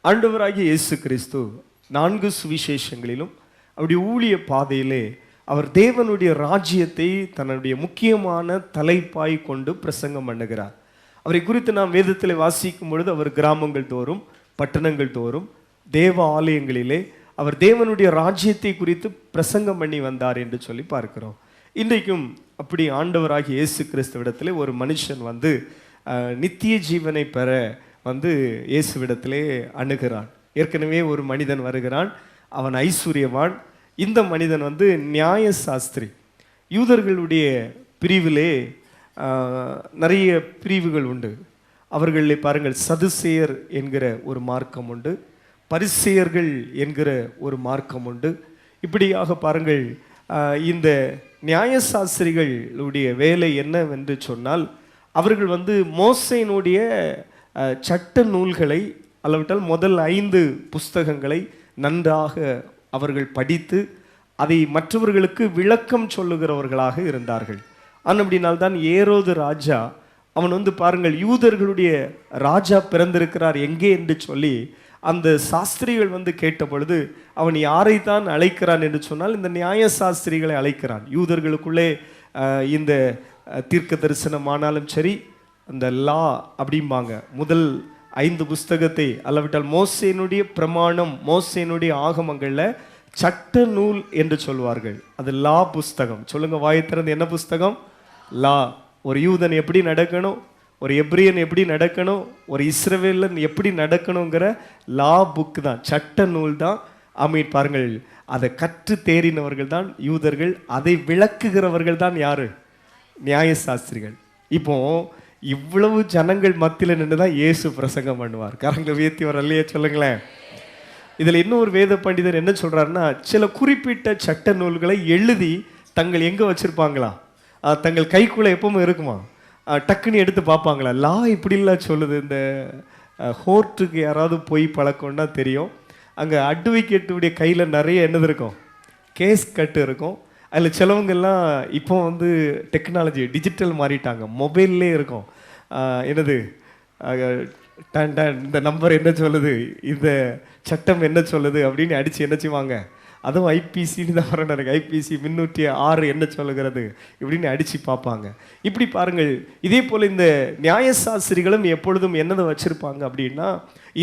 ஆண்டவராகிய இயேசு கிறிஸ்து 4 சுவிசேஷங்களிலும் அவருடைய ஊழிய பாதையிலே அவர் தேவனுடைய ராஜ்யத்தை தன்னுடைய முக்கியமான தலைப்பாய் கொண்டு பிரசங்கம் பண்ணுகிறார். அவரை குறித்து நாம் வேதத்தில் வாசிக்கும் பொழுது அவர் கிராமங்கள் தோறும் பட்டணங்கள் தோறும் தேவ ஆலயங்களிலே அவர் தேவனுடைய ராஜ்யத்தை குறித்து பிரசங்கம் பண்ணி வந்தார் என்று சொல்லி பார்க்கிறோம். இன்றைக்கும் அப்படி ஆண்டவராகிய இயேசு கிறிஸ்துவிடத்திலே ஒரு மனுஷன் வந்து நித்திய ஜீவனை பெற வந்து இயேசுவிடத்திலே அணுகிறான். ஏற்கனவே ஒரு மனிதன் வருகிறான், அவன் ஐஸ்வர்யவான். இந்த மனிதன் வந்து நியாய சாஸ்திரி. யூதர்களுடைய பிரிவிலே நிறைய பிரிவுகள் உண்டு. அவர்களிலே பாருங்கள், சதுசேயர் என்கிற ஒரு மார்க்கம் உண்டு, பரிசேயர்கள் என்கிற ஒரு மார்க்கம் உண்டு. இப்படியாக பாருங்கள், இந்த நியாயசாஸ்திரிகளுடைய வேலை என்னவென்று சொன்னால், அவர்கள் வந்து மோசேயினுடைய சட்ட நூல்களை அல்லவிட்டால் முதல் 5 புஸ்தகங்களை நன்றாக அவர்கள் படித்து அதை மற்றவர்களுக்கு விளக்கம் சொல்லுகிறவர்களாக இருந்தார்கள். அப்படினால்தான் ஏரோது ராஜா அவன் வந்து பாருங்கள், யூதர்களுடைய ராஜா பிறந்திருக்கிறார் எங்கே என்று சொல்லி அந்த சாஸ்திரிகள் வந்து கேட்ட பொழுது அவன் யாரை தான் அழைக்கிறான் என்று சொன்னால் இந்த நியாய சாஸ்திரிகளை அழைக்கிறான். யூதர்களுக்குள்ளே இந்த தீர்க்க தரிசனமானாலும் சரி, அந்த லா அப்படிம்பாங்க, முதல் 5 புஸ்தகத்தை அல்லவிட்டால் மோசேனுடைய பிரமாணம், மோசேனுடைய ஆகமங்களில் சட்ட நூல் என்று சொல்வார்கள். அது லா புஸ்தகம். சொல்லுங்க வாயை திறந்து, என்ன புஸ்தகம்? லா. ஒரு யூதன் எப்படி நடக்கணும், ஒரு எப்ரியன் எப்படி நடக்கணும், ஒரு இஸ்ரவேலன் எப்படி நடக்கணுங்கிற லா புக் தான், சட்ட நூல் தான். பாருங்கள், அதை கற்று தேறினவர்கள் தான் யூதர்கள், அதை விளக்குகிறவர்கள் தான் யாரு? நியாயசாஸ்திரிகள். இப்போ இவ்வளவு ஜனங்கள் மத்தியில் நின்று தான் இயேசு பிரசங்கம் பண்ணுவார். கரங்களை உயர்த்தி வர இல்லையே சொல்லுங்களேன். இதில் இன்னொரு வேத பண்டிதர் என்ன சொல்றாருன்னா, சில குறிப்பிட்ட சட்ட நூல்களை எழுதி தங்கள் எங்கே வச்சிருப்பாங்களா, தங்கள் கைக்குள்ளே எப்பவும் இருக்குமா, டக்குன்னு எடுத்து பார்ப்பாங்களா. லா இப்படிலாம் சொல்லுது. இந்த ஹோர்ட்டுக்கு யாராவது போய் பழக்கம்னா தெரியும், அங்கே அட்வொகேட்டுடைய கையில் நிறைய என்னது இருக்கும், கேஸ் கட்டு இருக்கும். அதில் சிலவங்கெல்லாம் இப்போ வந்து டெக்னாலஜி டிஜிட்டல் மாறிட்டாங்க, மொபைல்லே இருக்கும். என்னது இந்த நம்பர் என்ன சொல்லுது, இந்த சட்டம் என்ன சொல்லுது அப்படின்னு அடித்து என்ன செய்வாங்க, அதுவும் ஐபிசின்னு தான் வர எனக்கு, ஐபிசி 306 என்ன சொல்லுகிறது இப்படின்னு அடித்து பார்ப்பாங்க. இப்படி பாருங்கள், இதே போல் இந்த நியாயசாஸ்திரிகளும் எப்பொழுதும் என்னதை வச்சுருப்பாங்க அப்படின்னா,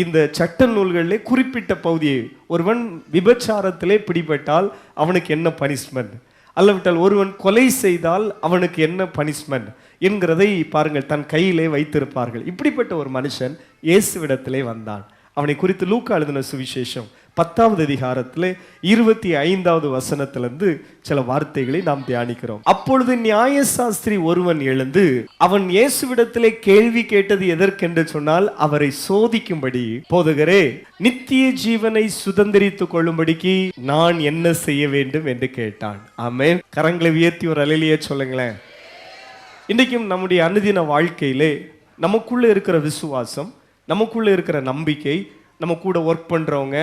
இந்த சட்ட நூல்களிலே குறிப்பிட்ட பகுதியை, ஒருவன் விபச்சாரத்திலே பிடிபட்டால் அவனுக்கு என்ன பனிஷ்மெண்ட், அல்லவிட்டால் ஒருவன் கொலை செய்தால் அவனுக்கு என்ன பனிஷ்மெண்ட் என்கிறதை பாருங்கள் தன் கையிலே வைத்திருப்பார்கள். இப்படிப்பட்ட ஒரு மனுஷன் இயேசுவிடத்திலே வந்தான். அவனை குறித்து லூக்கா எழுதின சுவிசேஷம் 10வது அதிகாரத்திலே 25வது வசனத்திலிருந்து சில வார்த்தைகளை நாம் தியானிக்கிறோம். அப்பொழுது நியாயசாஸ்திரி ஒருவன் எழுந்து அவன் இயேசுவிடத்திலே கேள்வி கேட்டது எதற்கென்று சொன்னால், அவரை சோதிக்கும்படி, போதகரே, நித்திய ஜீவனை சுதந்திரித்துக் கொள்ளும்படிக்கு நான் என்ன செய்ய வேண்டும் என்று கேட்டான். ஆமென். கரங்களை உயர்த்தி ஒரு அல்லேலூயா சொல்லுங்களேன். இன்றைக்கும் நம்முடைய அனுதின வாழ்க்கையிலே நமக்குள்ளே இருக்கிற விசுவாசம், நமக்குள்ளே இருக்கிற நம்பிக்கை, நம்ம கூட ஒர்க் பண்ணுறவங்க,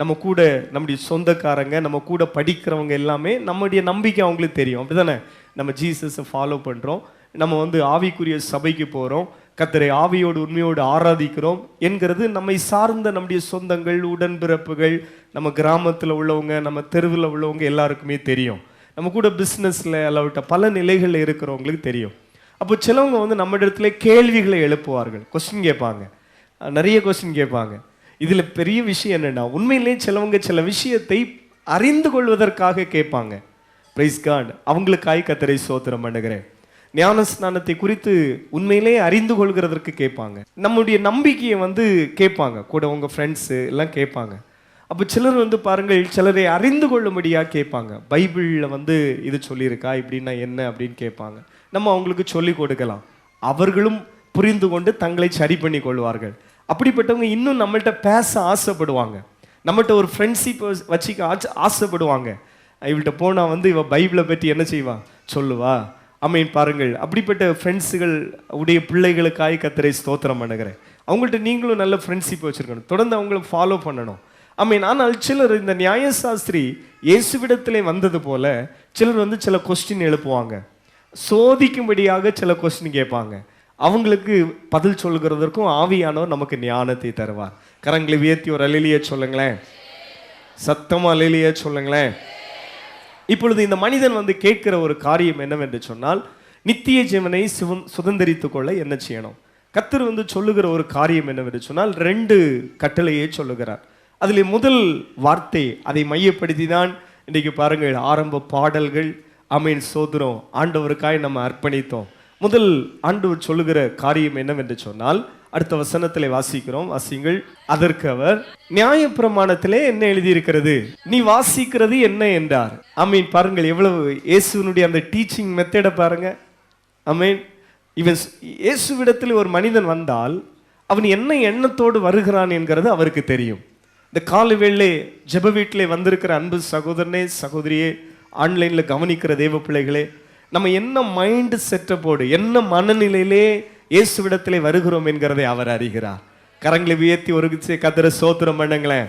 நம்ம கூட நம்முடைய சொந்தக்காரங்க, நம்ம கூட படிக்கிறவங்க எல்லாமே நம்முடைய நம்பிக்கை அவங்களுக்கு தெரியும். அப்படி தானே? நம்ம ஜீசஸை ஃபாலோ பண்ணுறோம், நம்ம வந்து ஆவிக்குரிய சபைக்கு போகிறோம், கர்த்தரை ஆவியோடு உண்மையோடு ஆராதிக்கிறோம் என்கிறது நம்மை சார்ந்த நம்முடைய சொந்தங்கள், உடன்பிறப்புகள், நம்ம கிராமத்தில் உள்ளவங்க, நம்ம தெருவில் உள்ளவங்க எல்லாருக்குமே தெரியும். நம்ம கூட பிஸ்னஸில் அல்லவிட்ட பல நிலைகளில் இருக்கிறவங்களுக்கு தெரியும். அப்போ சிலவங்க வந்து நம்ம இடத்துல கேள்விகளை எழுப்புவார்கள், கொஸ்டின் கேட்பாங்க, நிறைய கொஸ்டின் கேட்பாங்க. இதில் பெரிய விஷயம் என்னென்னா, உண்மையிலே சிலவங்க சில விஷயத்தை அறிந்து கொள்வதற்காக கேட்பாங்க. Price God. அவங்களுக்காய் கர்த்தரை ஸ்தோத்திரம் பண்ணுகிறேன். ஞான ஸ்நானத்தை குறித்து உண்மையிலே அறிந்து கொள்கிறதற்கு கேட்பாங்க. நம்முடைய நம்பிக்கையை வந்து கேட்பாங்க, கூட உங்கள் ஃப்ரெண்ட்ஸு எல்லாம் கேட்பாங்க. அப்போ சிலர் வந்து பாருங்கள், சிலரை அறிந்து கொள்ளும்படியாக கேட்பாங்க. பைபிளில் வந்து இது சொல்லியிருக்கா, இப்படின்னா என்ன அப்படின்னு கேட்பாங்க. நம்ம அவங்களுக்கு சொல்லி கொடுக்கலாம், அவர்களும் புரிந்து கொண்டு தங்களை சரி பண்ணி கொள்வார்கள். அப்படிப்பட்டவங்க இன்னும் நம்மள்கிட்ட பேச ஆசைப்படுவாங்க, நம்மகிட்ட ஒரு ஃப்ரெண்ட்ஷிப் வச்சுக்க ஆசைப்படுவாங்க. இவள்கிட்ட போனால் வந்து இவ பைபிளை பற்றி என்ன செய்வா, சொல்லுவா. பாருங்கள், அப்படிப்பட்ட ஃப்ரெண்ட்ஸுகள் உடைய பிள்ளைகளுக்காய் கர்த்தரை ஸ்தோத்திரம் பண்ணுகிறேன். அவங்கள்ட்ட நீங்களும் நல்ல ஃப்ரெண்ட்ஷிப் வச்சுருக்கணும், தொடர்ந்து அவங்கள ஃபாலோ பண்ணணும். ஆனால் சிலர் இந்த நியாயசாஸ்திரி இயேசுவிடத்திலே வந்தது போல சிலர் வந்து சில கொஸ்டின் எழுப்புவாங்க, சோதிக்கும்படியாக சில கொஸ்டின் கேட்பாங்க. அவங்களுக்கு பதில் சொல்கிறதற்கும் ஆவியானவர் நமக்கு ஞானத்தை தருவார். கரங்களை உயர்த்தி ஒரு அல்லேலூயா சொல்லுங்களேன். சத்தமா அல்லேலூயா சொல்லுங்களேன். இப்பொழுது இந்த மனிதன் வந்து கேட்கிற ஒரு காரியம் என்னவென்று சொன்னால், நித்திய ஜீவனை சுதந்தரித்துக் கொள்ள என்ன செய்யணும்? கர்த்தர் வந்து சொல்லுகிற ஒரு காரியம் என்னவென்று சொன்னால் 2 கட்டளையை சொல்லுகிறார். அதில் முதல் வார்த்தை, அதை மையப்படுத்தி தான் இன்றைக்கு பாருங்கள் ஆரம்ப பாடல்கள் ஆமென் சோதரம் ஆண்டவருக்காய் நம்ம அர்ப்பணித்தோம். முதல் ஆண்டவர் சொல்லுகிற காரியம் என்னவென்று சொன்னால், அடுத்த வசனத்திலே வாசிக்கிறோம், வாசிங்கள். அதற்கு அவர், நியாயப்பிரமாணத்திலே என்ன எழுதியிருக்கிறது, நீ வாசிக்கிறது என்ன என்றார். ஆமீன். பாருங்கள் எவ்வளவு இயேசுவினுடைய அந்த டீச்சிங் மெத்தடை பாருங்க. ஆமீன். இவன் இயேசுவிடத்தில் ஒரு மனிதன் வந்தால் அவன் என்ன எண்ணத்தோடு வருகிறான் என்கிறது அவருக்கு தெரியும். இந்த காலை வேளை ஜெப வீட்டிலே வந்திருக்கிற அன்பு சகோதரனே சகோதரியே, ஆன்லைனில் கவனிக்கிற தேவ பிள்ளைகளே, நம்ம என்ன மைண்ட் செட்டப்போடு என்ன மனநிலையிலே இயேசுவிடத்திலே வருகிறோம் என்கிறதை அவர் அறிகிறார். கரங்களை உயர்த்தி ஒரு கர்த்தரை ஸ்தோத்திரம் பண்ணுங்களேன்.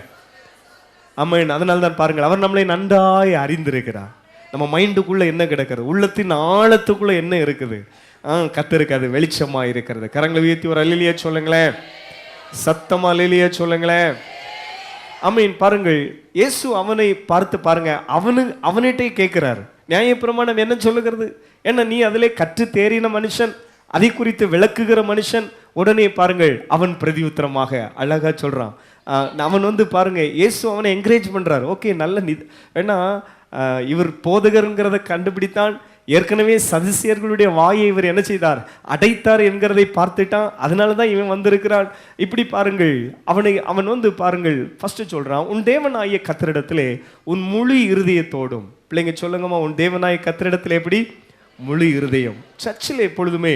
ஆமென். அதனால தான் பாருங்கள், அவர் நம்மளை நன்றாய் அறிந்திருக்கிறார். நம்ம மைண்டுக்குள்ள என்ன கிடக்கிறது, உள்ளத்தின் ஆழத்துக்குள்ள என்ன இருக்குது, கர்த்தருக்கு அது வெளிச்சமா இருக்கிறது. கரங்களை உயர்த்தி ஒரு அல்லேலூயா சொல்லுங்களேன். சத்தமா அல்லேலூயா சொல்லுங்களேன். ஆமென். பாருங்கள், இயேசு அவனை பார்த்து பாருங்க, அவனிட்டே கேட்கிறார், நியாயப்பிரமாணம் என்ன சொல்லுகிறது, என்ன நீ அதிலே கற்று தேறின மனுஷன், அதை குறித்து விளக்குகிற மனுஷன். உடனே பாருங்கள் அவன் பிரதியுத்தரமாக அழகா சொல்றான். அவன் வந்து பாருங்க இயேசு அவனை என்கரேஜ் பண்றாரு. ஓகே, நல்ல ஏன்னா இவர் போதகருங்கிறத கண்டுபிடித்தான். ஏற்கனவே சதுசேயர்களுடைய வாயை இவர் என்ன செய்தார், அடைத்தார் என்கிறதை பார்த்துட்டான். அதனால தான் இவன் வந்திருக்கிறான். இப்படி பாருங்கள், அவன் வந்து பாருங்கள் ஃபர்ஸ்ட் சொல்றான், உன் தேவனாகிய கர்த்தரிடத்திலே உன் முழு இருதயத்தோடும். பிள்ளைங்க சொல்லுங்கம்மா, உன் தேவனாகிய கர்த்தரிடத்திலே எப்படி? முழு இருதயம். சர்ச்சில் எப்பொழுதுமே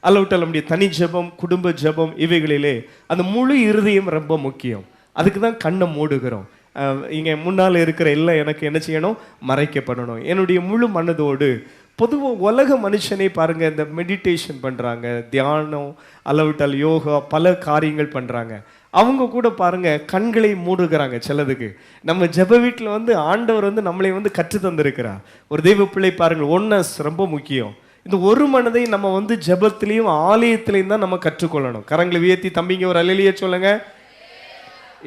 அல்லவிட்டால் நம்முடைய தனி ஜெபம், குடும்ப ஜெபம், இவைகளிலே அந்த முழு இருதயம் ரொம்ப முக்கியம். அதுக்கு தான் கண்ணை மூடுகிறோம். இங்கே முன்னால் இருக்கிற எல்லாம் எனக்கு என்ன செய்யணும், மறைக்கப்படணும். என்னுடைய முழு மனதோடு. பொதுவாக உலக மனுஷனே பாருங்க, இந்த மெடிடேஷன் பண்ணுறாங்க, தியானம், அளவிட்டால் யோகா, பல காரியங்கள் பண்ணுறாங்க. அவங்க கூட பாருங்க கண்களை மூடுகிறாங்க சிலதுக்கு. நம்ம ஜெப வீட்டில் வந்து ஆண்டவர் வந்து நம்மளை வந்து கற்று தந்திருக்கிறார். ஒரு தெய்வ பிள்ளை பாருங்கள், ஒன்னஸ் ரொம்ப முக்கியம். இந்த ஒரு மனதை நம்ம வந்து ஜெபத்திலையும் ஆலயத்திலையும் தான் நம்ம கற்றுக்கொள்ளணும். கரங்களை உயர்த்தி தம்பிங்க ஒரு அல்லேலூயா சொல்லுங்க.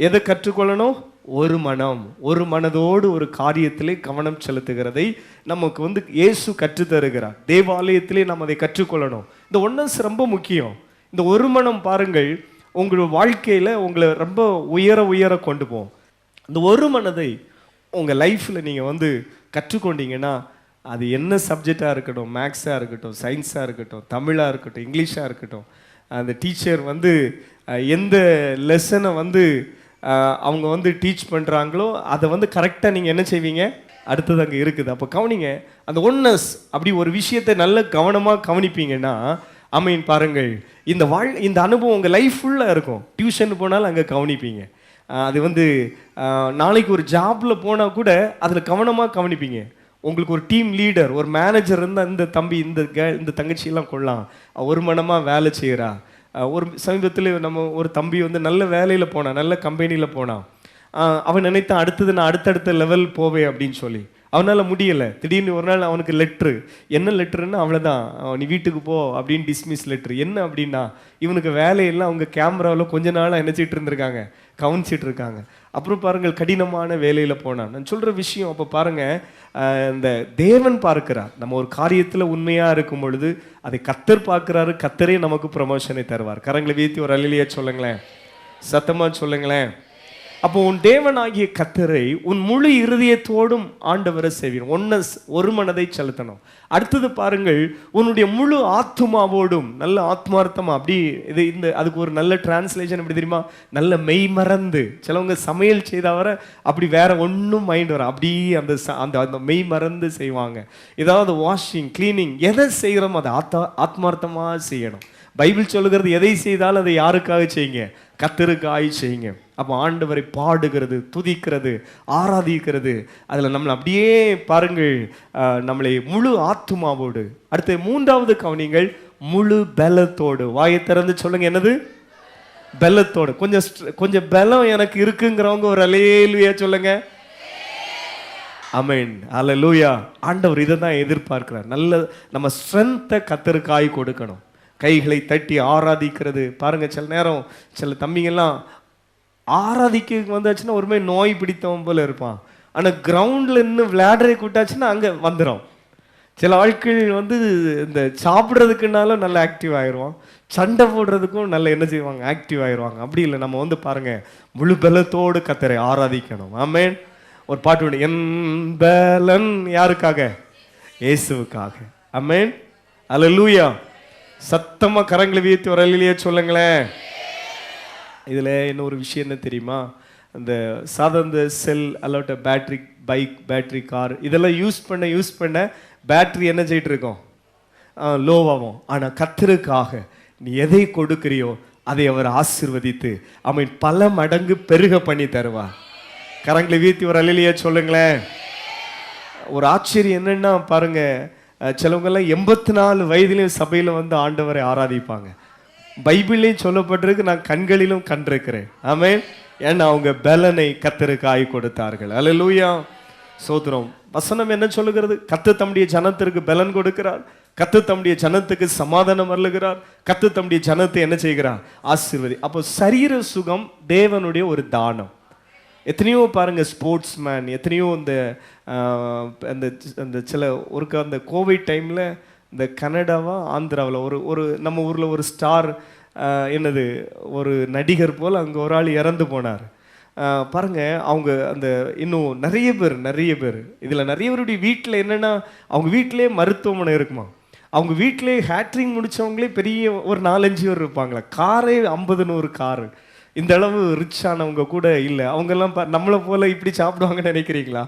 எதை கற்றுக்கொள்ளணும்? ஒரு மனம், ஒரு மனதோடு ஒரு காரியத்திலே கவனம் செலுத்துகிறதை நமக்கு வந்து இயேசு கற்றுத்தருகிறார். தேவாலயத்திலே நாம் அதை கற்றுக்கொள்ளணும். இந்த ஒன்னஸ் ரொம்ப முக்கியம். இந்த ஒரு மனம் பாருங்கள் உங்களோட வாழ்க்கையில் உங்களை ரொம்ப உயர கொண்டு போகும். இந்த ஒரு மனதை உங்கள் லைஃப்பில் நீங்கள் வந்து கற்றுக்கொண்டீங்கன்னா, அது என்ன சப்ஜெக்டாக இருக்கட்டும், மேக்ஸாக இருக்கட்டும், சயின்ஸாக இருக்கட்டும், தமிழாக இருக்கட்டும், இங்கிலீஷாக இருக்கட்டும், அந்த டீச்சர் வந்து எந்த லெசனை வந்து அவங்க வந்து டீச் பண்ணுறாங்களோ அதை வந்து கரெக்டாக நீங்கள் என்ன செய்வீங்க, அடுத்தது அங்கே இருக்குது. அப்போ கவனிங்க, அந்த ஒன்னஸ் அப்படி ஒரு விஷயத்தை நல்ல கவனமாக கவனிப்பீங்கன்னா, ஆமீன். பாருங்கள், இந்த அனுபவம் உங்கள் லைஃப் ஃபுல்லாக இருக்கும். டியூஷன் போனாலும் அங்கே கவனிப்பீங்க. அது வந்து நாளைக்கு ஒரு ஜாபில் போனால் கூட அதில் கவனமாக கவனிப்பீங்க. உங்களுக்கு ஒரு டீம் லீடர், ஒரு மேனேஜர் இருந்தால் இந்த தம்பி இந்த தங்கச்சியெல்லாம் கொள்ளலாம், ஒரு மனமாக வேலை செய்கிறா. ஒரு சமீபத்தில் நம்ம ஒரு தம்பி வந்து நல்ல வேலையில் போனான், நல்ல கம்பெனியில் போனான். அவன் நினைத்தான் அடுத்தது நான் அடுத்தடுத்த லெவல் போவேன் அப்படின்னு சொல்லி. அவனால் முடியலை. திடீர்னு ஒரு நாள் அவனுக்கு லெட்ரு. என்ன லெட்ருன்னா, அவ்வளோதான், நீ வீட்டுக்கு போ அப்படின்னு டிஸ்மிஸ் லெட்ரு. என்ன அப்படின்னா, இவனுக்கு வேலையெல்லாம் அவங்க கேமராவில் கொஞ்ச நாளாக நினச்சிட்டு இருந்திருக்காங்க, கவனிச்சிட்டு இருக்காங்க. அப்புறம் பாருங்கள், கடினமான வேலையில் போனான். நான் சொல்கிற விஷயம், அப்போ பாருங்கள், இந்த தேவன் பார்க்கிறார். நம்ம ஒரு காரியத்தில் உண்மையாக இருக்கும் பொழுது அதை கர்த்தர் பார்க்குறாரு. கர்த்தரே நமக்கு ப்ரமோஷனை தருவார். கரங்களை வீழ்த்தி ஒரு அல்லேலூயா சொல்லுங்களேன். சத்தமாக சொல்லுங்களேன். அப்போ உன் தேவனாகிய கர்த்தரை உன் முழு இருதயத்தோடும் ஆண்டவரை செய்வீர். ஒன்னஸ், ஒரு மனதை செலுத்தணும். அடுத்தது பாருங்கள், உன்னுடைய முழு ஆத்மாவோடும், நல்ல ஆத்மார்த்தமா. அப்படி அதுக்கு ஒரு நல்ல டிரான்ஸ்லேஷன் எப்படி தெரியுமா, நல்ல மெய் மறந்து. சிலவங்க சமையல் செய்தவரை அப்படி வேற ஒன்றும் மைண்ட் வரும், அப்படி அந்த மெய் மறந்து செய்வாங்க. ஏதாவது வாஷிங், கிளீனிங், எதை செய்கிறோமோ அதை ஆத்மார்த்தமாக செய்யணும். பைபிள் சொல்லுகிறது, எதை செய்தாலும் அதை யாருக்காக செய்யுங்க, கர்த்தருக்காக செய்யுங்க. அப்போ ஆண்டவரை பாடுகிறது, துதிக்கிறது, ஆராதிக்கிறது, அதில் நம்மளை அப்படியே பாருங்கள், நம்மளை முழு ஆத்துமாவோடு. அடுத்து மூன்றாவது கவனிங்கள், முழு பலத்தோடு. வாயை திறந்து சொல்லுங்க, என்னது? பலத்தோடு. கொஞ்சம் பலம் எனக்கு இருக்குங்கிறவங்க ஒரு அல்லேலூயா சொல்லுங்க. ஆமென், அல்லேலூயா. ஆண்டவர் இதை தான் எதிர்பார்க்கிறார். நல்ல நம்ம ஸ்ட்ரென்த்தை கர்த்தருக்காய் கொடுக்கணும். கைகளை தட்டி ஆராதிக்கிறது பாருங்க. சில நேரம் சில தம்பிங்கெல்லாம் ஆராதிக்க வந்தாச்சுன்னா ஒரு மாதிரி நோய் பிடித்தவன் போல இருப்பான். ஆனால் கிரவுண்டில் இன்னும் விளையாடுறதை கூட்டாச்சுன்னா அங்கே வந்துடும். சில ஆட்கள் வந்து இந்த சாப்பிட்றதுக்குனாலும் நல்லா ஆக்டிவ் ஆயிடுவான், சண்டை போடுறதுக்கும் நல்ல என்ன செய்வாங்க, ஆக்டிவ் ஆயிடுவாங்க. அப்படி இல்லை, நம்ம வந்து பாருங்க முழு பலத்தோடு கர்த்தரை ஆராதிக்கணும். ஆமென். ஒரு பாட்டு வேணும், என் பலன் யாருக்காக? இயேசுவுக்காக. ஆமென். அல்லேலூயா. சத்தமா கரங்களை வீழ்த்தி ஒரு அல்லேலூயா சொல்லுங்களேன். இதில் இன்னொரு விஷயம் என்ன தெரியுமா, அந்த சாதாரண செல் அல்லாட்ட பேட்ரி, பைக் பேட்ரி, கார் இதெல்லாம் யூஸ் பண்ண பேட்ரி என்ன செய்யிட்டு இருக்கோம், லோவாகும். ஆனால் கர்த்தருக்காக நீ எதை கொடுக்கிறியோ அதை அவர் ஆசீர்வதித்து அவன் பல மடங்கு பெருக பண்ணி தருவார். கரங்களை வீழ்த்தி ஒரு அல்லேலூயா சொல்லுங்களேன். ஒரு ஆச்சரியம் என்னன்னா பாருங்க, சிலவங்கெல்லாம் 84 வயதிலையும் சபையில் வந்து ஆண்டவரை ஆராதிப்பாங்க. பைபிள்லையும் சொல்லப்பட்டிருக்கு, நான் கண்களிலும் கண்டிருக்கிறேன். ஆமென். ஏன்னா அவங்க பலனை கர்த்தருக்காய் கொடுத்தார்கள். அல்லேலூயா. சோத்திரம். வசனம் என்ன சொல்லுகிறது? கர்த்தர் தம்முடைய ஜனத்திற்கு பலன் கொடுக்கிறார், கர்த்தர் தம்முடைய ஜனத்துக்கு சமாதானம் அருளுகிறார், கர்த்தர் தம்முடைய ஜனத்தை என்ன செய்கிறார், ஆசீர்வதி. அப்போ சரீர சுகம் தேவனுடைய ஒரு தானம். எத்தனையோ பாருங்க ஸ்போர்ட்ஸ் மேன், எத்தனையோ அந்த சில ஒருக்க அந்த கோவிட் டைமில் இந்த கனடாவா ஆந்திராவில் ஒரு நம்ம ஊரில் ஒரு ஸ்டார் என்னது ஒரு நடிகர் போல் அங்கே ஒரு ஆள் இறந்து போனார். பாருங்க அவங்க அந்த இன்னும் நிறைய பேர் இதில் நிறைய பேருடைய வீட்டில் என்னென்னா அவங்க வீட்டிலே மருத்துவமனை இருக்குமா, அவங்க வீட்டிலே ஹேட்ரிங் முடித்தவங்களே பெரிய ஒரு 4-5 பேர் இருப்பாங்களா, காரே 50-100 காரு. இந்த அளவு ரிச் ஆனவங்க கூட இல்லை. அவங்கெல்லாம் நம்மளை போல இப்படி சாப்பிடுவாங்கன்னு நினைக்கிறீங்களா?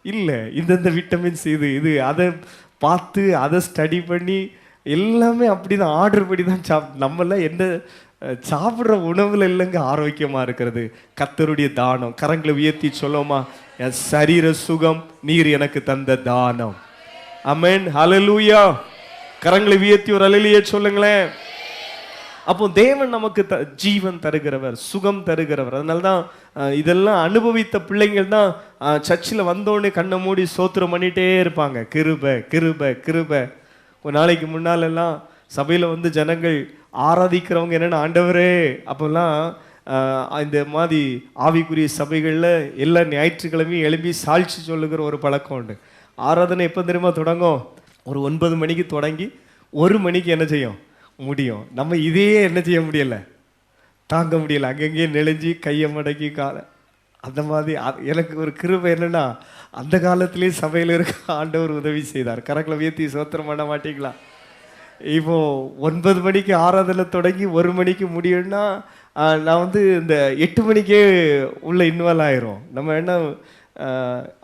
இல்லை. இந்தந்த விட்டமின்ஸ் இது அதை பார்த்து அதை ஸ்டடி பண்ணி எல்லாமே அப்படி தான் ஆர்டர் படி தான் நம்மளாம் என்ன சாப்பிட்ற உணவுல இல்லைங்க ஆரோக்கியமாக இருக்கிறது, கர்த்தருடைய தானம். கரங்களை உயர்த்தி சொல்லுமா, என் சரீர சுகம் நீர் எனக்கு தந்த தானம். ஆமென். ஹல்லேலூயா. கரங்களை உயர்த்தி ஒரு அல்லேலூயா சொல்லுங்களேன். அப்போ தேவன் நமக்கு ஜீவன் தருகிறவர், சுகம் தருகிறவர். அதனால தான் இதெல்லாம் அனுபவித்த பிள்ளைங்கள் தான் சர்ச்சில் வந்தோடனே கண்ணை மூடி சோத்திரம் பண்ணிகிட்டே இருப்பாங்க, கிருபை கிருபை கிருபை. ஒரு நாளைக்கு முன்னாலெல்லாம் சபையில் வந்து ஜனங்கள் ஆராதிக்கிறவங்க என்னென்ன, ஆண்டவரே அப்போல்லாம் இந்த மாதிரி ஆவிக்குரிய சபைகளில் எல்லா ஞாயிற்றுக்கிழமையும் எழுப்பி சாட்சி சொல்லுகிற ஒரு பழக்கம் உண்டு. ஆராதனை எப்போ தெரியுமா தொடங்கும்? ஒரு 9 மணிக்கு தொடங்கி 1 மணிக்கு என்ன செய்யும், முடியும். நம்ம இதையே என்ன செய்ய முடியலை, தாங்க முடியலை. அங்கங்கே நெளிஞ்சு கையை மடக்கி காலை அந்த மாதிரி. எனக்கு ஒரு கிருபை என்னென்னா, அந்த காலத்திலே சபையில் இருக்க ஆண்டவர் உதவி செய்தார். கரங்களை உயர்த்தி சோத்திரம் பண்ண மாட்டீங்களா? இப்போது 9 மணிக்கு ஆராதனை தொடங்கி 1 மணிக்கு முடியும்னா நான் வந்து இந்த 8 மணிக்கே உள்ளே இன்வால்வ் ஆயிரும். நம்ம என்ன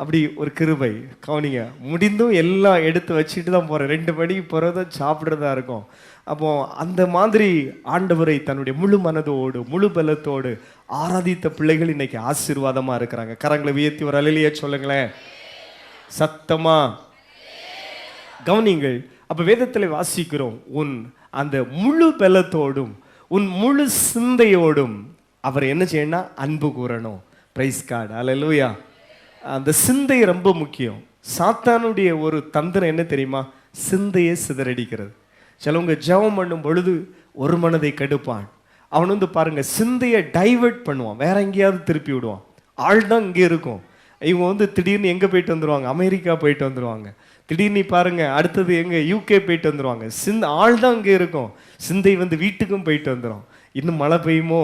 அப்படி ஒரு கிருபை. கவனிங்க, முடிந்தும் எல்லாம் எடுத்து வச்சுட்டு தான் போகிறேன். 2 மணிக்கு போகிறதும் சாப்பிட்றதா இருக்கும். அப்போது அந்த மாதிரி ஆண்டவரை தன்னுடைய முழு மனதோடு முழு பலத்தோடு ஆராதித்த பிள்ளைகள் இன்னைக்கு ஆசீர்வாதமாக இருக்கிறாங்க. கரங்களை உயர்த்தி ஒரு அல்லேலூயா சொல்லுங்களேன் சத்தமா. கவனிங்கள். அப்போ வேதத்தில் வாசிக்கிறோம், உன் அந்த முழு பலத்தோடும் உன் முழு சிந்தையோடும் அவர் என்ன செய்யணும்னா அன்பு கூறணும். Price God. அல்லேலூயா. அந்த சிந்தை ரொம்ப முக்கியம். சாத்தானுடைய ஒரு தந்திரம் என்ன தெரியுமா? சிந்தையை சிதறடிக்கிறது. சிலவங்க ஜெபம் பண்ணும் பொழுது ஒரு மனதை கெடுப்பான். அவன் வந்து பாருங்க சிந்தையை டைவர்ட் பண்ணுவான், வேற எங்கேயாவது திருப்பி விடுவான். ஆள் தான் இங்கே இருக்கும். இவங்க வந்து திடீர்னு எங்கே போயிட்டு வந்துடுவாங்க, அமெரிக்கா போயிட்டு வந்துடுவாங்க. திடீர்னு பாருங்க அடுத்தது எங்கே, யூகே போயிட்டு வந்துடுவாங்க. ஆள் தான் இங்கே இருக்கும், சிந்தை வந்து வீட்டுக்கும் போயிட்டு வந்துடும். இன்னும் மழை பெய்யுமோ,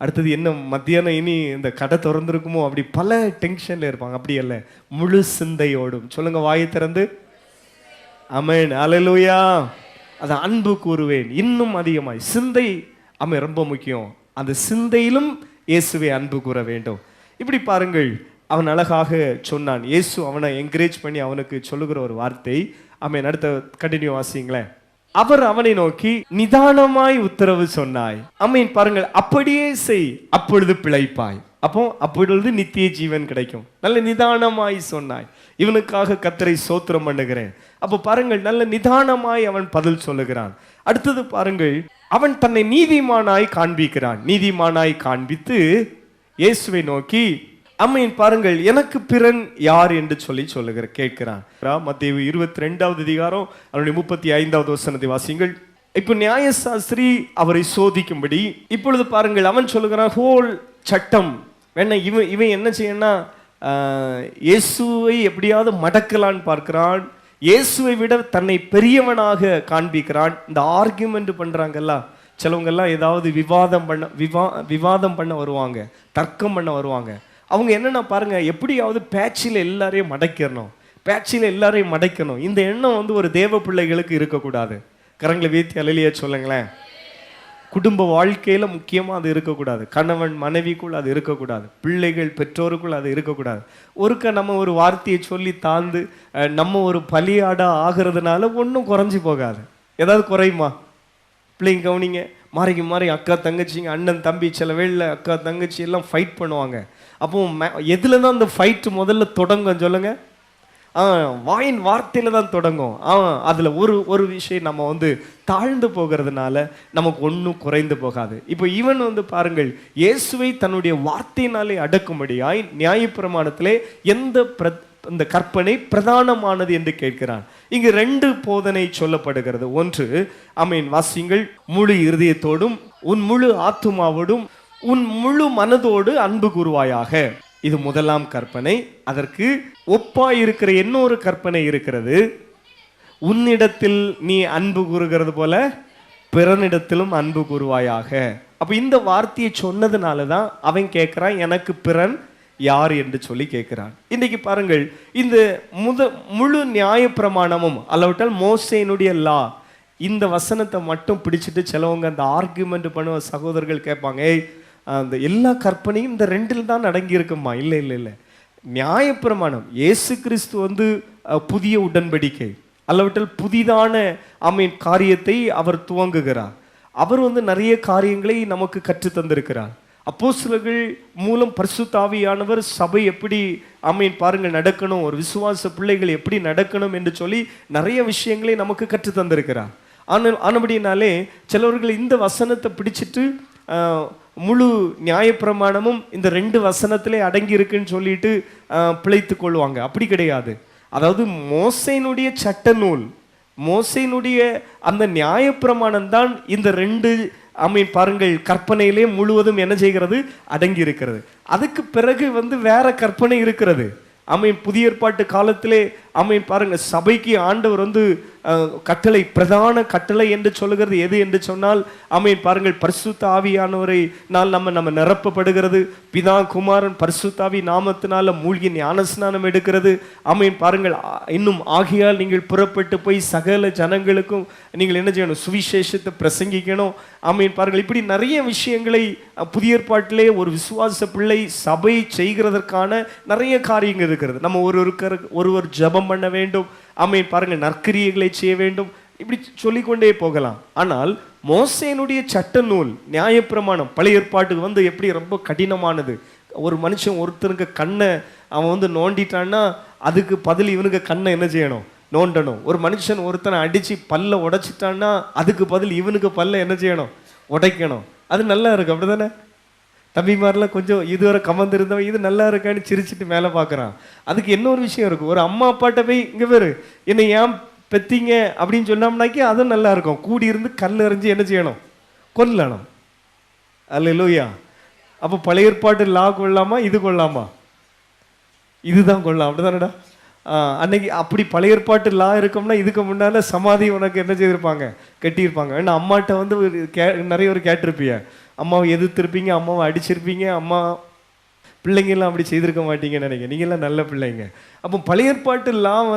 அடுத்தது என்ன மத்தியானம் இனி இந்த கடை திறந்துருக்குமோ, அப்படி பல டென்ஷனில் இருப்பாங்க. அப்படி அல்ல, முழு சிந்தையோடும் சொல்லுங்க வாயை திறந்து ஆமென். அல்லேலூயா. அதை அன்பு கூறுவேன் இன்னும் அதிகமாய். சிந்தை ரொம்ப முக்கியம். அந்த சிந்தையிலும் இயேசுவை அன்பு கூற வேண்டும். இப்படி பாருங்கள், அவன் அழகாக சொன்னான். இயேசு அவனை என்கரேஜ் பண்ணி அவனுக்கு சொல்லுகிற ஒரு வார்த்தை. ஆமென். அடுத்த கண்டினியூ வாசிங்களேன். அவர் அவனை நோக்கி நிதானமாய் உத்தரவு சொன்னாய். ஆமென். பாருங்கள், அப்படியே செய், அப்பொழுது பிழைப்பாய். அப்பொழுது நித்திய ஜீவன் கிடைக்கும். நல்ல நிதானமாய் சொன்னாய். இவனுக்காக கர்த்தரை ஸ்தோத்திரம் பண்ணுகிறேன். அப்போ பாருங்கள், நல்ல நிதானமாய் அவன் பதில் சொல்லுகிறான். அடுத்தது பாருங்கள், அவன் தன்னை நீதிமானாய் காண்பிக்கிறான். நீதிமானாய் காண்பித்து இயேசுவை நோக்கி அம்மையின் பாருங்கள், எனக்கு பிறன் யார் என்று கேட்கிறான். மத்தேயு 22 அதிகாரம் 35 வசனத்தை வாசிங்கள். இப்போ நியாயசாஸ்திரி அவரை சோதிக்கும்படி இப்பொழுது பாருங்கள், அவன் சொல்லுகிறான் ஹோல் சட்டம் வேணா, இவன் என்ன செய்யணும்னா இயேசுவை எப்படியாவது மடக்கலான்னு பார்க்கிறான். இயேசுவை விட தன்னை பெரியவனாக காண்பிக்கிறான். இந்த ஆர்கியூமெண்ட் பண்றாங்கல்ல சிலவங்கெல்லாம், ஏதாவது விவாதம் பண்ண வருவாங்க, தர்க்கம் பண்ண வருவாங்க. அவங்க என்னன்னா பாருங்க, எப்படியாவது பேச்சில் எல்லாரையும் மடைக்கணும். இந்த எண்ணம் வந்து ஒரு தேவ பிள்ளைகளுக்கு இருக்கக்கூடாது. கரங்களை வீத்தி அல்லேலூயா சொல்லுங்களேன். குடும்ப வாழ்க்கையில முக்கியமா அது இருக்கக்கூடாது. கணவன் மனைவிக்குள் அது இருக்கக்கூடாது. பிள்ளைகள் பெற்றோருக்குள் அது இருக்கக்கூடாது. நம்ம ஒரு வார்த்தையை சொல்லி தாழ்ந்து நம்ம ஒரு பலியாடா ஆகிறதுனால ஒன்றும் குறைஞ்சி போகாது. ஏதாவது குறையுமா? பிள்ளைங்க கவனிங்க, மாறி அக்கா தங்கச்சிங்க, அண்ணன் தம்பி, சில வேளையில் அக்கா தங்கச்சி எல்லாம் ஃபைட் பண்ணுவாங்க. அப்போ எதுல தான் அந்த ஃபைட் முதல்ல தொடங்கும் சொல்லுங்க? வாயின் வார்த்தையில தான் தொடங்கும். அதுல ஒரு விஷயம் நம்ம வந்து தாழ்ந்து போகிறதுனால நமக்கு ஒன்றும் குறைந்து போகாது. இப்போ இவன் வந்து பாருங்கள், இயேசுவை தன்னுடைய வார்த்தையினாலே அடக்கும்படியாய் நியாயப்பிரமாணத்திலே இந்த கற்பனை பிரதானமானது என்று கேட்கிறான். இங்கு 2 போதனை சொல்லப்படுகிறது. ஒன்று, வாசிங்கள், முழு இருதயத்தோடும் உன் முழு ஆத்துமாவோடும் உன் முழு மனதோடு அன்பு கூறுவாயாக. இது முதலாம் கற்பனை. அதற்கு ஒப்பாயிருக்கிற இன்னொரு கற்பனை இருக்கிறது. உன்னிடத்தில் நீ அன்பு கூறுகிறது போல பிறனிடத்திலும் அன்பு கூறுவாயாக. அப்ப இந்த வார்த்தையை சொன்னதுனால தான் அவன் கேட்கிறான், எனக்கு பிறன் யார் என்று சொல்லி கேட்கிறான். இன்னைக்கு பாருங்கள், இந்த முழு நியாய பிரமாணமும் அல்லாவிட்டால் மோசேயினுடைய லா, இந்த வசனத்தை மட்டும் பிடிச்சிட்டு சிலவங்க அந்த ஆர்கியூமெண்ட் பண்ணுவ சகோதரர்கள் கேட்பாங்க, அந்த எல்லா கற்பனையும் இந்த 2 தான் அடங்கி இருக்குமா? இல்லை. நியாயப்பிரமாணம் இயேசு கிறிஸ்து வந்து புதிய உடன்படிக்கை அல்லாவிட்டால் புதிதான காரியத்தை அவர் துவங்குகிறார். அவர் வந்து நிறைய காரியங்களை நமக்கு கற்று தந்திருக்கிறார். அப்போஸ்தலர்கள் மூலம் பரிசுத்த ஆவியானவர் சபை எப்படி பாருங்கள் நடக்கணும், ஒரு விசுவாச பிள்ளைகள் எப்படி நடக்கணும் என்று சொல்லி நிறைய விஷயங்களை நமக்கு கற்று தந்திருக்கிறார். ஆனபடினாலே சிலவர்கள் இந்த வசனத்தை பிடிச்சிட்டு முழு நியாயப்பிரமாணமும் இந்த 2 வசனத்திலே அடங்கி இருக்குன்னு சொல்லிட்டு பிழைத்து கொள்வாங்க. அப்படி கிடையாது. அதாவது மோசேயினுடைய சட்ட நூல், மோசேயினுடைய அந்த நியாயப்பிரமாணம் தான் இந்த 2 பாருங்கள் கற்பனையிலே முழுவதும் என்ன செய்கிறது, அடங்கி இருக்கிறது. அதுக்கு பிறகு வந்து வேற கற்பனை இருக்கிறது. புதிய ஏற்பாட்டு காலத்திலே பாருங்க, சபைக்கு ஆண்டவர் வந்து கட்டளை, பிரதான கட்டளை என்று சொல்லுகிறது எது என்று சொன்னால் பாருங்கள், பரிசுத்த ஆவியானவரை நம்ம நிரப்பப்படுகிறது. பிதா குமாரன் பரிசுத்த ஆவி நாமத்தினால மூழ்கி ஞானஸ்நானம் எடுக்கிறது. பாருங்கள், இன்னும் ஆகியால் நீங்கள் புறப்பட்டு போய் சகல ஜனங்களுக்கும் நீங்கள் என்ன செய்யணும், சுவிசேஷத்தை பிரசங்கிக்கணும். பாருங்கள், இப்படி நிறைய விஷயங்களை புதிய ஏற்பாட்டிலே ஒரு விசுவாச பிள்ளை சபை செய்கிறதற்கான நிறைய காரியங்கள் இருக்கிறது. நம்ம ஒருவர் ஜெபம் பண்ண வேண்டும், பாருங்கள், நற்கிரியைகளை செய்ய வேண்டும், இப்படி சொல்லிக்கொண்டே போகலாம். ஆனால் மோசேயினுடைய சட்ட நூல் நியாயப்பிரமாணம் பழைய ஏற்பாட்டுக்கு வந்து எப்படி ரொம்ப கடினமானது. ஒரு மனுஷன் ஒருத்தனுக்கு கண்ணை அவன் வந்து நோண்டிட்டான்னா அதுக்கு பதில் இவனுக்கு கண்ணை என்ன செய்யணும், நோண்டணும். ஒரு மனுஷன் ஒருத்தனை அடிச்சு பல்ல உடைச்சிட்டான்னா அதுக்கு பதில் இவனுக்கு பல்ல என்ன செய்யணும், உடைக்கணும். அது நல்லா இருக்கு, அப்படிதானே? தம்பிமாரெலாம் கொஞ்சம் இதுவரை கமந்து இருந்தவன் இது நல்லா இருக்கான்னு சிரிச்சுட்டு மேலே பார்க்குறான். அதுக்கு என்ன ஒரு விஷயம் இருக்கும். ஒரு அம்மா அப்பாட்ட போய் இங்கே பேர் என்னை ஏன் பெத்தீங்க அப்படின்னு சொன்னோம்னாக்கி அதுவும் நல்லா இருக்கும். கூடி இருந்து கல் எறிஞ்சு என்ன செய்யணும், கொல்லணும். அல்லேலூயா. அப்போ பழைய ஏற்பாட்டு லா கொள்ளாமா, இது கொள்ளாமா? இதுதான் கொள்ளலாம், அப்படிதானடா? அன்னைக்கு அப்படி பழைய ஏற்பாட்டு லா இருக்கோம்னா இதுக்கு முன்னால் சமாதி உனக்கு என்ன செய்திருப்பாங்க, கட்டியிருப்பாங்க. ஏன்னா அம்மாட்ட வந்து நிறைய ஒரு கேட்டிருப்பிய, அம்மாவை எதிர்த்திருப்பீங்க, அம்மாவை அடிச்சிருப்பீங்க, அம்மா பிள்ளைங்கெல்லாம் அப்படி செய்திருக்க மாட்டீங்கன்னு நினைக்கிறேன். நீங்கள்லாம் நல்ல பிள்ளைங்க. அப்போ பழைய ஏற்பாட்டுலாம்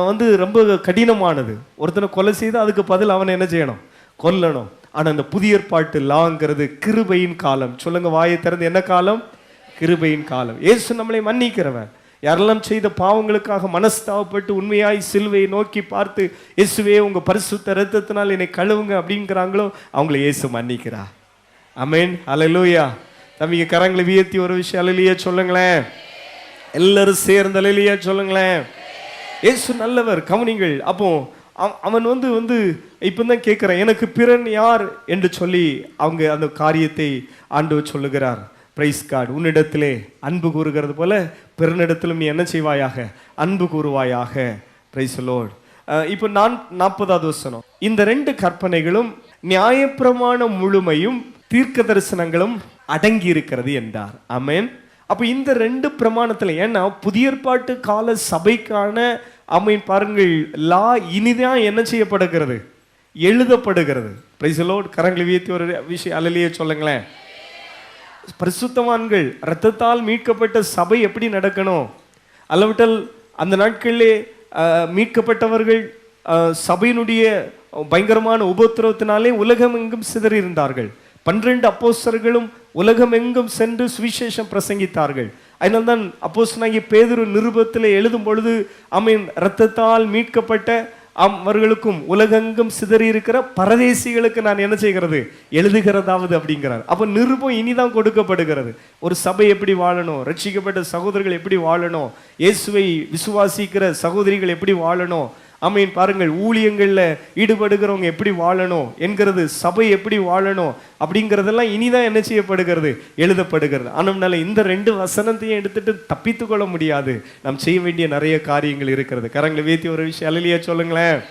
வந்து ரொம்ப கடினமானது. ஒருத்தனை கொலை செய்து அதுக்கு பதில் அவனை என்ன செய்யணும், கொல்லணும். ஆனால் இந்த புதிய ஏற்பாட்டு லாங்கிறது கிருபையின் காலம். சொல்லுங்க வாயை திறந்து, என்ன காலம்? கிருபையின் காலம். இயேசு நம்மளை மன்னிக்கிறவன். யாரெல்லாம் செய்த பாவங்களுக்காக மனஸ்தாபப்பட்டு உண்மையாய் சிலுவையை நோக்கி பார்த்து இயேசுவே உங்க பரிசுத்த இரத்தத்தினால் என்னை கழுவுங்க அப்படிங்கிறாங்களோ அவங்களை இயேசு மன்னிக்கிறா. ஆமென், அல்லேலூயா. தம்பிங்க கரங்களை வியர்த்தி ஒரு விஷயம் அல்லேலூயா சொல்லுங்களேன். எல்லாரும் சேர்ந்து அல்லேலூயா சொல்லுங்களேன். இயேசு நல்லவர். கவனிங்கள். அப்போ அவன் வந்து இப்பதான் கேட்கிறான், எனக்கு பிறன் யார் என்று சொல்லி அவங்க அந்த காரியத்தை ஆண்டவர் சொல்லுகிறார். Praise God. உன்னிடத்திலே அன்பு கூறுகிறது போல பிறனிடத்திலும் நீ என்ன செய்வாயாக, அன்பு கூறுவாயாக. Praise the Lord. இப்போ 40வது வசனம், இந்த 2 கற்பனைகளும் நியாயப்பிரமாணம் முழுமையும் தீர்க்க தரிசனங்களும் அடங்கி இருக்கிறது என்றார். ஆமென். அப்ப இந்த 2 பிரமாணத்துல, ஏன்னா புதிய ஏற்பாட்டு கால சபைக்கான ஆமென் பாருங்கள் லா இனிதான் என்ன செய்யப்படுகிறது, எழுதப்படுகிறது. Praise the Lord. கரங்களை உயர்த்தி ஒரு விஷயம் அல்லேலூயா சொல்லுங்களேன். பரிசுத்தவான்கள் இரத்தத்தால் மீட்கப்பட்ட சபை எப்படி நடக்கணும், அல்லவிட்டால் அந்த நாட்களிலே மீட்கப்பட்டவர்கள் சபையினுடைய பயங்கரமான உபத்திரவத்தினாலே உலகம் எங்கும் சிதறி இருந்தார்கள். 12 அப்போஸ்தலர்களும் உலகம் எங்கும் சென்று சுவிசேஷம் பிரசங்கித்தார்கள். அதனால்தான் அப்போஸ்தலனாகிய பேதுரு நிருபத்தில் எழுதும் பொழுது ஆமென், இரத்தத்தால் மீட்கப்பட்ட அவர்களுக்கும் உலகெங்கும் சிதறி இருக்கிற பரதேசிகளுக்கு நான் என்ன செய்கிறது, எழுதுகிறதாவது அப்படிங்கிறார். அப்போ நிருபம் இனிதான் கொடுக்கப்படுகிறது. ஒரு சபை எப்படி வாழணும், ரட்சிக்கப்பட்ட சகோதரர்கள் எப்படி வாழணும், இயேசுவை விசுவாசிக்கிற சகோதரிகள் எப்படி வாழணும், ஆமென் பாருங்கள் ஊழியங்களில் ஈடுபடுகிறவங்க எப்படி வாழணும் என்கிறது, சபை எப்படி வாழணும் அப்படிங்கிறதெல்லாம் இனிதான் என்ன செய்யப்படுகிறது, எழுதப்படுகிறது. ஆனால் இந்த 2 வசனத்தையும் எடுத்துட்டு தப்பித்து கொள்ள முடியாது. நாம் செய்ய வேண்டிய நிறைய காரியங்கள் இருக்கிறது. கரங்களை வேத்தி ஒரு விஷயம் அல்லேலூயா சொல்லுங்களேன்.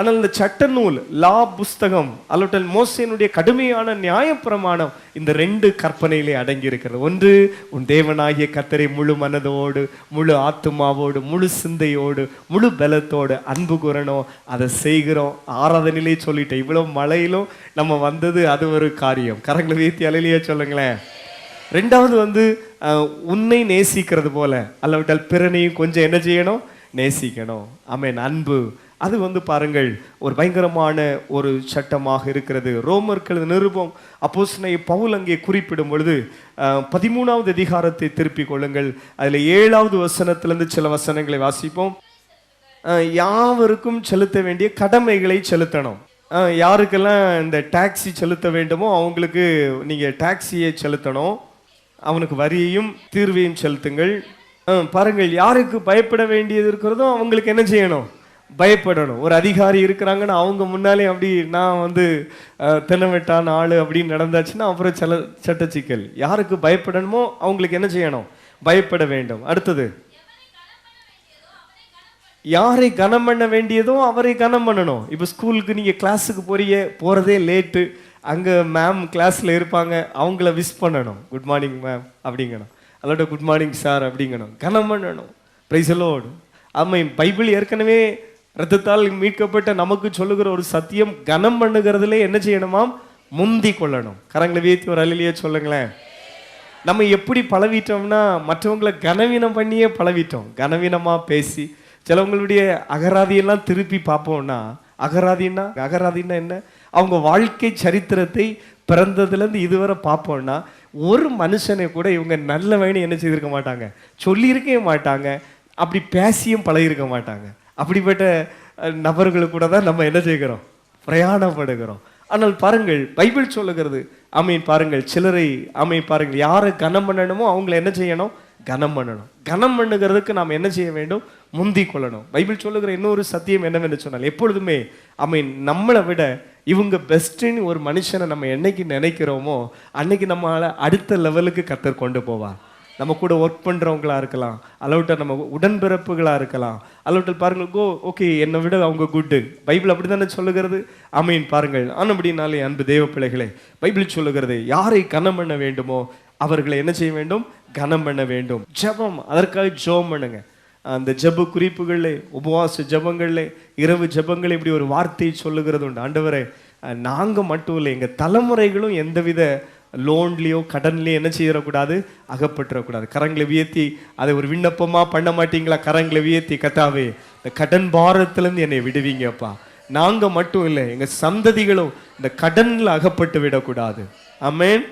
ஆனால் இந்த சட்ட நூல், லா புஸ்தகம் அல்லது மோசேயினுடைய கடுமையான நியாயப்பிரமாணம் இந்த 2 கற்பனையிலே அடங்கி இருக்கிறது. ஒன்று, உன் தேவனாகிய கர்த்தரை முழு மனதோடு, முழு ஆத்துமாவோடு, முழு சிந்தையோடு, முழு பலத்தோடு அன்பு கூறணும். அதை செய்கிறோம். ஆராதனையிலே சொல்லிட்டேன், இவ்வளவு மழையிலும் நம்ம வந்தது அது ஒரு காரியம். கரங்களை வீழ்த்தி அல்லேலூயா சொல்லுங்களேன். 2வது உன்னை நேசிக்கிறது போல அல்லவிட்டால் பிறனையும் கொஞ்சம் என்ன செய்யணும், நேசிக்கணும். ஆமென். அன்பு அது பாருங்கள் ஒரு பயங்கரமான ஒரு சட்டமாக இருக்கிறது. ரோமர்கள் நிருபம் அப்போஸ்தலனாகிய பவுல் அங்கே குறிப்பிடும் பொழுது 13வது அதிகாரத்தை திருப்பிக் கொள்ளுங்கள். அதில் 7வது வசனத்திலிருந்து சில வசனங்களை வாசிப்போம். யாவருக்கும் செலுத்த வேண்டிய கடமைகளை செலுத்தணும். யாருக்கெல்லாம் இந்த டாக்ஸி செலுத்த வேண்டுமோ அவங்களுக்கு நீங்கள் டாக்ஸியை செலுத்தணும். அவனுக்கு வரியையும் தீர்வையும் செலுத்துங்கள். பாருங்கள், யாருக்கு பயப்பட வேண்டியது இருக்கிறதோ அவங்களுக்கு என்ன செய்யணும், பயப்படணும். ஒரு அதிகாரி இருக்கிறாங்கன்னா அவங்க முன்னாலே அப்படி நான் தென்னவெட்டான ஆளு அப்படின்னு நடந்தாச்சுன்னா அப்புறம் சட்ட சிக்கல். யாருக்கு பயப்படணுமோ அவங்களுக்கு என்ன செய்யணும், பயப்பட வேண்டும். அடுத்தது, யாரை கனம் பண்ண வேண்டியதோ அவரை கனம் பண்ணணும். இப்போ ஸ்கூலுக்கு நீங்கள் கிளாஸுக்கு போகிறதே லேட்டு, அங்கே மேம் கிளாஸில் இருப்பாங்க, அவங்கள விஷ் பண்ணணும். குட் மார்னிங் மேம் அப்படிங்கணும், அதோட குட் மார்னிங் சார் அப்படிங்கணும், கனம் பண்ணணும். Praise the Lord. ஆமாம், பைபிள் ஏற்கனவே இரத்தத்தால் மீட்கப்பட்ட நமக்கு சொல்லுகிற ஒரு சத்தியம், கனம் பண்ணுகிறதுல என்ன செய்யணுமாம், முந்தி கொள்ளணும். கரங்களை வீழ்த்தி ஒரு அல்லேலூயா சொல்லுங்களேன். நம்ம எப்படி பழவிட்டோம்னா மற்றவங்களை கனவீனம் பண்ணியே பழவிட்டோம். கனவீனமாக பேசி சிலவங்களுடைய அகராதியெல்லாம் திருப்பி பார்ப்போம்னா, அகராதின்னா என்ன, அவங்க வாழ்க்கை சரித்திரத்தை பிறந்ததுலேருந்து இதுவரை பார்ப்போம்னா ஒரு மனுஷனை கூட இவங்க நல்லவன்னு என்ன செய்திருக்க மாட்டாங்க, சொல்லியிருக்கவே மாட்டாங்க, அப்படி பேசியும் பழகிருக்க மாட்டாங்க. அப்படிப்பட்ட நபர்களுக்கு கூட தான் நம்ம என்ன செய்கிறோம், பிரயாணப்படுகிறோம். ஆனால் பாருங்கள், பைபிள் சொல்லுகிறது ஆமீன் பாருங்கள், சிலரை ஆமீன் பாருங்கள், யாரை கனம் பண்ணணுமோ அவங்களை என்ன செய்யணும், கனம் பண்ணணும். கனம் பண்ணுகிறதுக்கு நாம் என்ன செய்ய வேண்டும், முந்தி கொள்ளணும். பைபிள் சொல்லுகிற இன்னொரு சத்தியம் என்னவென்று சொன்னால், எப்பொழுதுமே ஆமீன் நம்மளை விட இவங்க பெஸ்ட்டுன்னு ஒரு மனுஷனை நம்ம என்னைக்கு நினைக்கிறோமோ அன்னைக்கு நம்மளால அடுத்த லெவலுக்கு கர்த்தர் கொண்டு போவார். நம்ம கூட ஒர்க் பண்ணுறவங்களா இருக்கலாம், அல்லவிட்ட நம்ம உடன்பிறப்புகளாக இருக்கலாம், அல்லவிட்ட பாருங்கள் ஓகே என்னை விட அவங்க குட்டு. பைபிள் அப்படி தானே சொல்லுகிறது. ஆமீன் பாருங்கள். ஆனபடினாலே அன்பு தேவ பிள்ளைகளே, பைபிள் சொல்லுகிறது யாரை கனம் பண்ண வேண்டுமோ அவர்களை என்ன செய்ய வேண்டும், கனம் பண்ண வேண்டும். ஜெபம், அதற்காக ஜெபம் பண்ணுங்க. அந்த ஜெப குறிப்புகளில், உபவாச ஜெபங்களில், இரவு ஜெபங்கள் இப்படி ஒரு வார்த்தையை சொல்லுகிறது உண்டு. ஆண்டவரே, நாங்கள் மட்டும் இல்லை, எங்கள் தலைமுறைகளும் எந்தவித லோன்லேயோ கடன்லேயோ என்ன செய்யக்கூடாது, அகப்பட்டுறக்கூடாது. கரங்களை வியத்தி அதை ஒரு விண்ணப்பமாக பண்ண மாட்டீங்களா? கரங்களை வியத்தி, கர்த்தாவே இந்த கடன் பாரத்திலேருந்து என்னை விடுவீங்கப்பா. நாங்கள் மட்டும் இல்லை, எங்கள் சந்ததிகளும் இந்த கடனில் அகப்பட்டு விடக்கூடாது. ஆமென்.